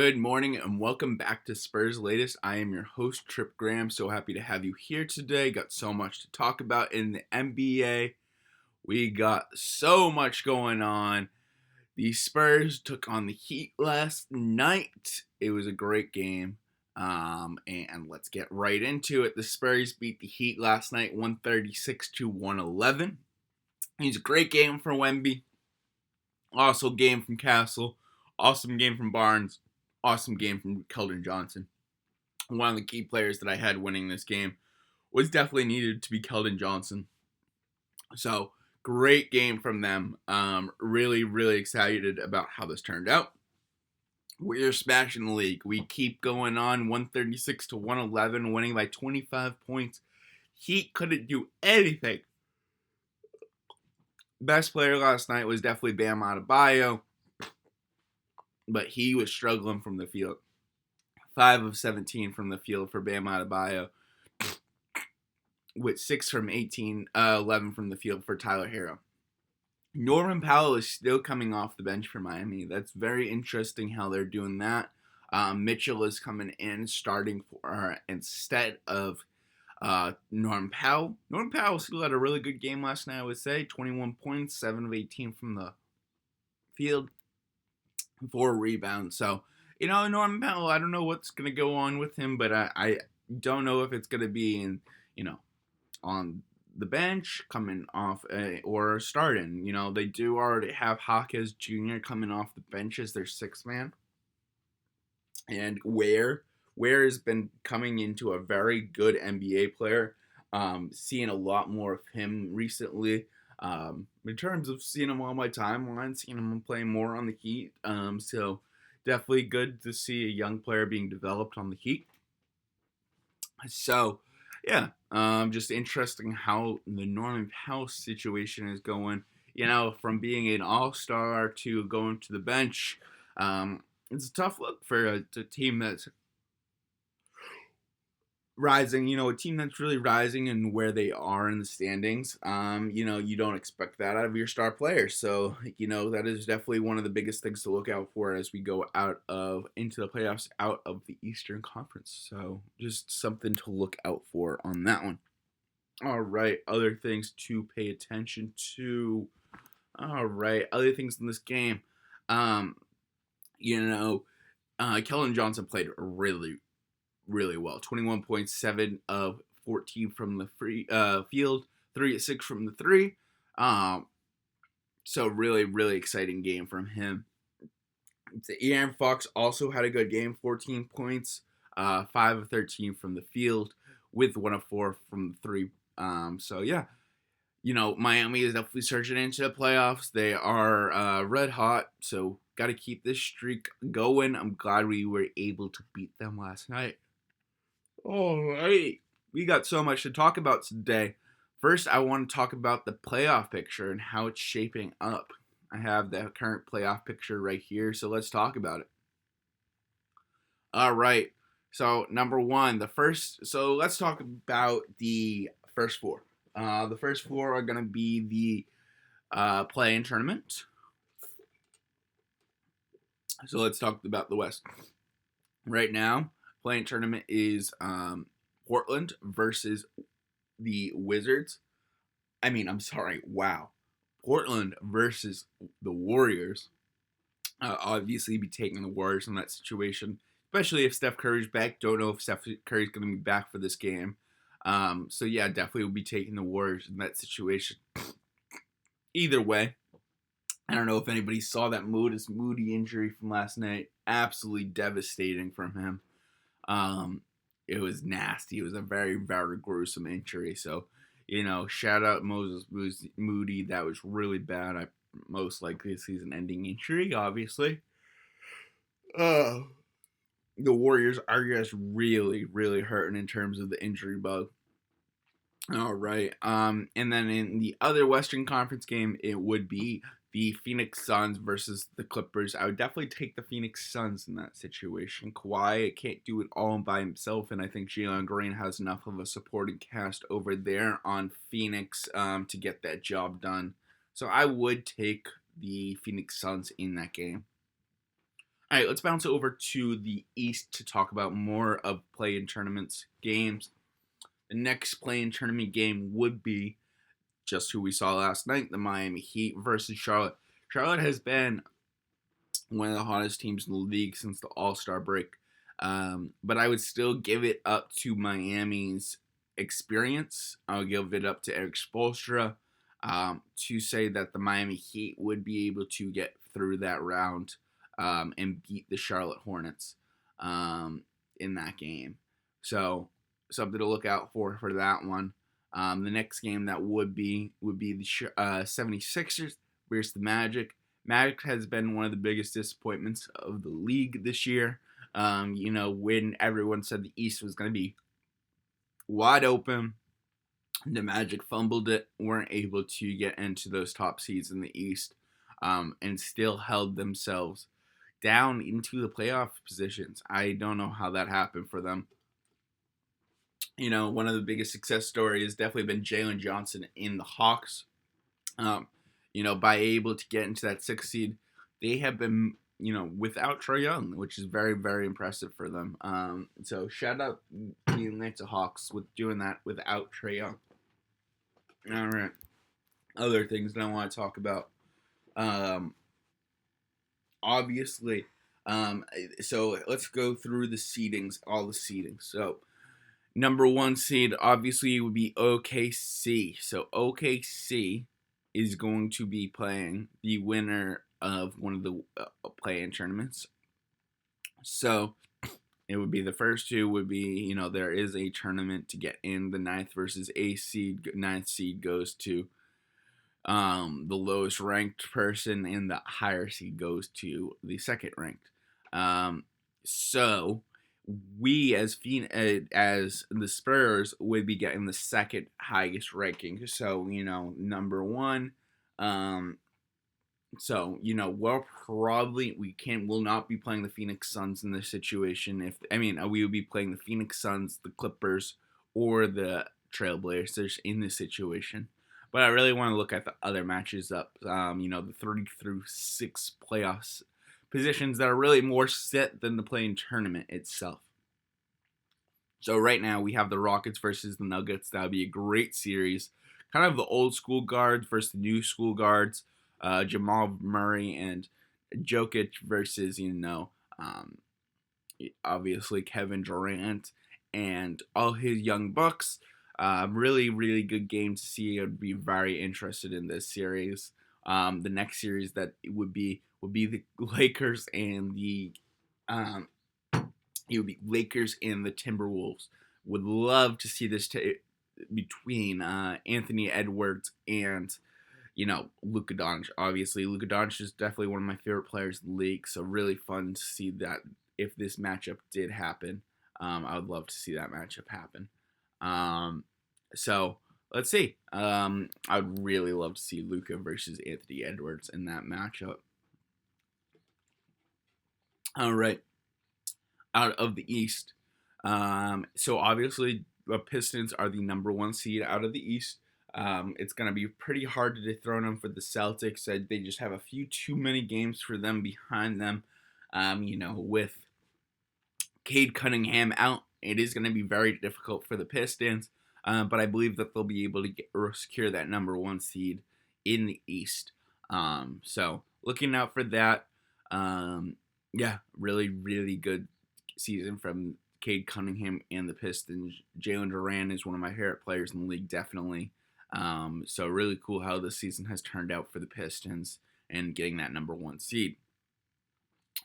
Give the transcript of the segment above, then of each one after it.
Good morning and welcome back to Spurs Latest. I am your host, Trip Graham. So happy to have you here today. Got so much to talk about in the NBA. We got so much going on. The Spurs took on the Heat last night. It was a great game. And let's get right into it. The Spurs beat the Heat last night 136 to 111. It was a great game for Wemby. Also game from Castle. Awesome game from Barnes. Awesome game from Keldon Johnson. One of the key players that I had winning this game was definitely needed to be Keldon Johnson. So great game from them. Really excited about how this turned out. We're smashing the league. We keep going on 136 to 111, winning by 25 points. Heat couldn't do anything. Best player last night was definitely Bam Adebayo, but he was struggling from the field. 5 of 17 from the field for Bam Adebayo, with 6 from 18, 11 from the field for Tyler Herro. Norman Powell is still coming off the bench for Miami. That's very interesting how they're doing that. Mitchell is coming in, starting for instead of Norman Powell. Norman Powell still had a really good game last night, I would say. 21 points, 7 of 18 from the field, 4 rebounds. So, Norman Powell, I don't know what's going to go on with him, but I don't know if it's going to be on the bench, coming off, or starting. They do already have Hawkes Jr. coming off the bench as their sixth man. And Ware has been coming into a very good NBA player. Seeing a lot more of him recently. In terms of seeing him on my timeline, seeing him playing more on the Heat. So definitely good to see a young player being developed on the Heat. So, yeah, just interesting how the Norman Powell situation is going. From being an all-star to going to the bench. It's a tough look for a team that's rising, a team that's really rising and where they are in the standings. You don't expect that out of your star players. So, that is definitely one of the biggest things to look out for as we go into the playoffs out of the Eastern Conference. So, just something to look out for on that one. All right, other things to pay attention to. All right, other things in this game. Keldon Johnson played really well. 21.7 of 14 from the field, 3 of 6 from the three. So really exciting game from him. Aaron Fox also had a good game, 14 points, 5 of 13 from the field, with 1 of 4 from the three. So yeah, Miami is definitely surging into the playoffs. They are red hot, so got to keep this streak going. I'm glad we were able to beat them last night. All right. We got so much to talk about today. First, I want to talk about the playoff picture and how it's shaping up. I have the current playoff picture right here, so let's talk about it. All right. So, number one, let's talk about the first four. The first four are going to be the play-in tournament. So, let's talk about the West. Right now, play-in tournament is Portland versus the Wizards. Portland versus the Warriors. Obviously, be taking the Warriors in that situation, especially if Steph Curry's back. Don't know if Steph Curry's going to be back for this game. So, yeah, definitely will be taking the Warriors in that situation. Either way, I don't know if anybody saw that Moody injury from last night. Absolutely devastating from him. It was nasty. It was a very, very gruesome injury. So, shout out Moses Moody. That was really bad. Most likely a season-ending injury, obviously. The Warriors are just really, really hurting in terms of the injury bug. All right. And then in the other Western Conference game, it would be the Phoenix Suns versus the Clippers. I would definitely take the Phoenix Suns in that situation. Kawhi can't do it all by himself, and I think Jalen Green has enough of a supporting cast over there on Phoenix to get that job done. So I would take the Phoenix Suns in that game. All right, let's bounce over to the East to talk about more of play-in tournaments games. The next play-in tournament game would be just who we saw last night, the Miami Heat versus Charlotte. Charlotte has been one of the hottest teams in the league since the All-Star break. But I would still give it up to Miami's experience. I would give it up to Eric Spoelstra to say that the Miami Heat would be able to get through that round and beat the Charlotte Hornets in that game. So something to look out for that one. The next game that would be the 76ers versus the Magic. Magic has been one of the biggest disappointments of the league this year. When everyone said the East was going to be wide open, the Magic fumbled it, weren't able to get into those top seeds in the East, and still held themselves down into the playoff positions. I don't know how that happened for them. One of the biggest success stories has definitely been Jalen Johnson in the Hawks. By able to get into that 6th seed, they have been, without Trae Young, which is very, very impressive for them. So shout out the Atlanta Hawks with doing that without Trae Young. All right. Other things that I want to talk about. Obviously, so let's go through the seedings, all the seedings. So number 1 seed obviously would be OKC. So OKC is going to be playing the winner of one of the play-in tournaments. So it would be the first two would be, there is a tournament to get in. The 9th versus 8th seed. 9th seed goes to the lowest ranked person, and the higher seed goes to the 2nd ranked. So we as the Spurs would be getting the 2nd highest ranking. So number 1. So we'll not be playing the Phoenix Suns in this situation. We would be playing the Phoenix Suns, the Clippers, or the Trailblazers in this situation. But I really want to look at the other matches up. The 3 through 6 playoffs positions that are really more set than the play-in tournament itself. So right now we have the Rockets versus the Nuggets. That would be a great series. Kind of the old school guards versus the new school guards. Jamal Murray and Jokic versus, obviously Kevin Durant and all his young bucks. Really, really good game to see. I'd be very interested in this series. The next series that would be the Lakers and the Lakers and the Timberwolves. Would love to see this between Anthony Edwards and Luka Doncic. Obviously, Luka Doncic is definitely one of my favorite players in the league. So really fun to see that if this matchup did happen. I would love to see that matchup happen. So let's see. I would really love to see Luka versus Anthony Edwards in that matchup. All right. Out of the East. So obviously the Pistons are the number 1 seed out of the East. It's going to be pretty hard to dethrone them for the Celtics. They just have a few too many games for them behind them. With Cade Cunningham out, it is going to be very difficult for the Pistons. But I believe that they'll be able to secure that number 1 seed in the East. So looking out for that. Really, really good season from Cade Cunningham and the Pistons. Jalen Duran is one of my favorite players in the league, definitely. So really cool how the season has turned out for the Pistons and getting that number 1 seed.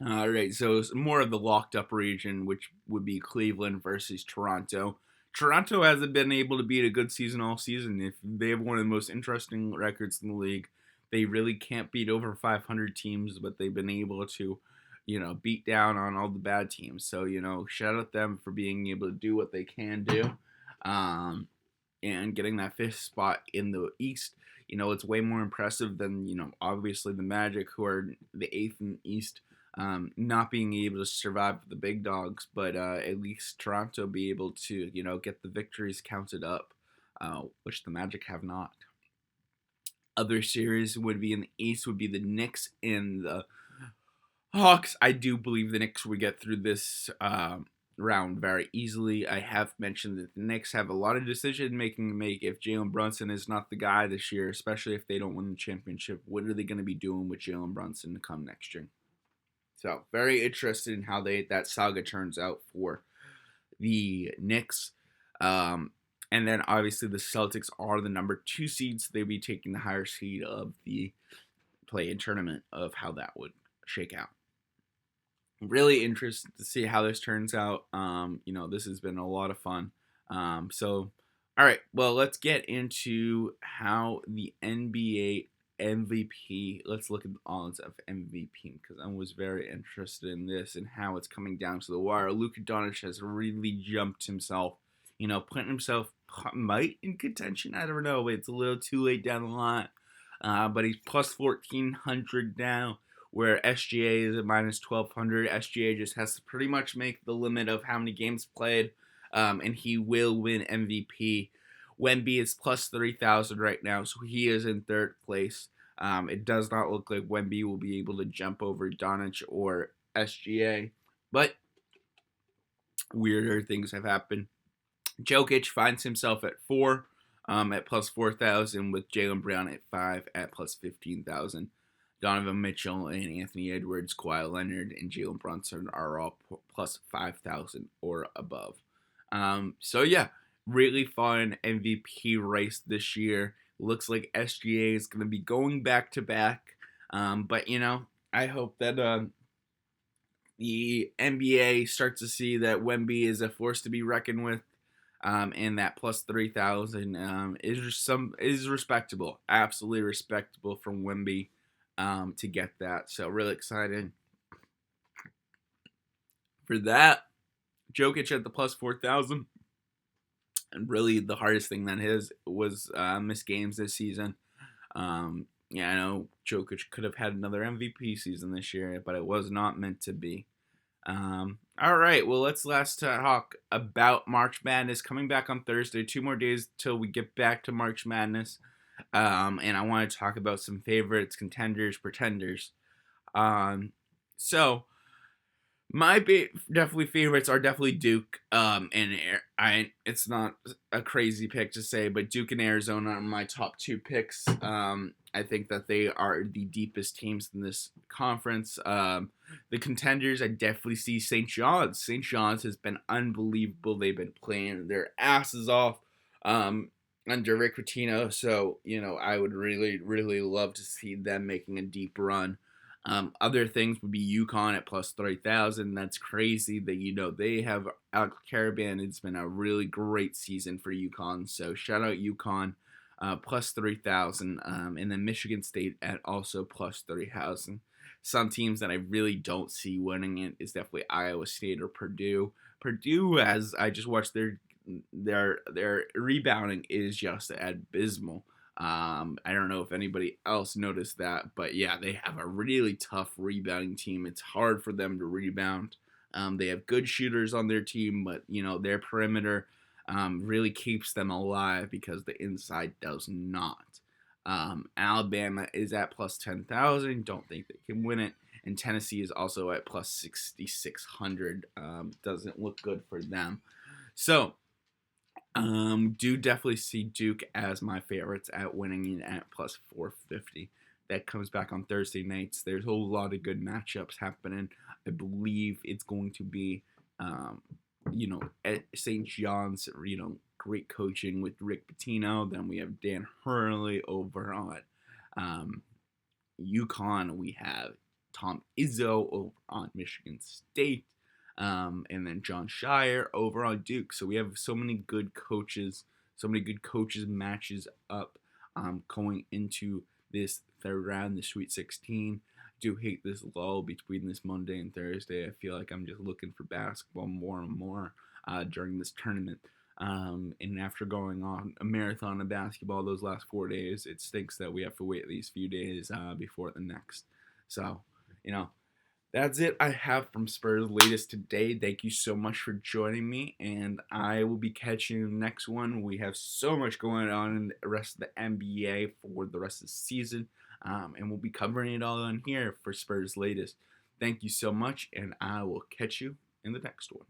All right, so more of the locked up region, which would be Cleveland versus Toronto. Toronto hasn't been able to beat a good season all season. If they have one of the most interesting records in the league, they really can't beat over 500 teams, but they've been able to, beat down on all the bad teams. So, shout out them for being able to do what they can do. And getting that 5th spot in the East, it's way more impressive than, obviously the Magic, who are the 8th in the East, not being able to survive the big dogs, but at least Toronto be able to, get the victories counted up, which the Magic have not. Other series would be in the East would be the Knicks and the Hawks, I do believe the Knicks will get through this round very easily. I have mentioned that the Knicks have a lot of decision making to make. If Jalen Brunson is not the guy this year, especially if they don't win the championship, what are they going to be doing with Jalen Brunson to come next year? So very interested in how that saga turns out for the Knicks. And then obviously the Celtics are the number 2 seeds. So they'll be taking the higher seed of the play-in tournament of how that would shake out. Really interested to see how this turns out. This has been a lot of fun. All right, well, let's get into how the NBA MVP. Let's look at the odds of MVP because I was very interested in this and how it's coming down to the wire. Luka Doncic has really jumped himself. Putting himself might in contention. I don't know. It's a little too late down the line. But he's plus 1,400 now, where SGA is at minus 1,200. SGA just has to pretty much make the limit of how many games played, and he will win MVP. Wemby is plus 3,000 right now, so he is in third place. It does not look like Wemby will be able to jump over Doncic or SGA, but weirder things have happened. Jokic finds himself at 4, at plus 4,000, with Jaylen Brown at 5 at plus 15,000. Donovan Mitchell and Anthony Edwards, Kawhi Leonard, and Jalen Brunson are all plus 5,000 or above. Really fun MVP race this year. Looks like SGA is going to be going back to back. But I hope that the NBA starts to see that Wemby is a force to be reckoned with. And that plus 3,000 is respectable, absolutely respectable from Wemby to get that. So really excited for that. Jokic at the plus 4,000, and really the hardest thing that was missed games this season. I know Jokic could have had another MVP season this year, but it was not meant to be. All right, well, let's talk about March Madness coming back on Thursday. 2 more days till we get back to March Madness. And I want to talk about some favorites, contenders, pretenders. So my definitely favorites are definitely Duke. It's not a crazy pick to say, but Duke and Arizona are my top 2 picks. I think that they are the deepest teams in this conference. The contenders, I definitely see St. John's. St. John's has been unbelievable. They've been playing their asses off under Rick Pitino. So, I would really, really love to see them making a deep run. Other things would be UConn at plus 3,000. That's crazy that, they have Alex Caravan. It's been a really great season for UConn. So shout out UConn, plus 3,000. And then Michigan State at also plus 3,000. Some teams that I really don't see winning it is definitely Iowa State or Purdue. Purdue, as I just watched their rebounding is just abysmal. I don't know if anybody else noticed that, but yeah, they have a really tough rebounding team. It's hard for them to rebound. They have good shooters on their team, but their perimeter really keeps them alive because the inside does not. Alabama is at plus 10,000. Don't think they can win it. And Tennessee is also at plus 6,600. Doesn't look good for them. So, do definitely see Duke as my favorites at winning it at plus 450. That comes back on Thursday nights. There's a whole lot of good matchups happening. I believe it's going to be, at St. John's, great coaching with Rick Pitino. Then we have Dan Hurley over on UConn. We have Tom Izzo over on Michigan State. And then John Shire over on Duke. So we have so many good coaches matches up going into this third round, the Sweet 16. I do hate this lull between this Monday and Thursday. I feel like I'm just looking for basketball more and more during this tournament. And after going on a marathon of basketball those last 4 days, it stinks that we have to wait these few days before the next. So, that's it I have from Spurs Latest today. Thank you so much for joining me, and I will be catching you in the next one. We have so much going on in the rest of the NBA for the rest of the season, and we'll be covering it all on here for Spurs Latest. Thank you so much, and I will catch you in the next one.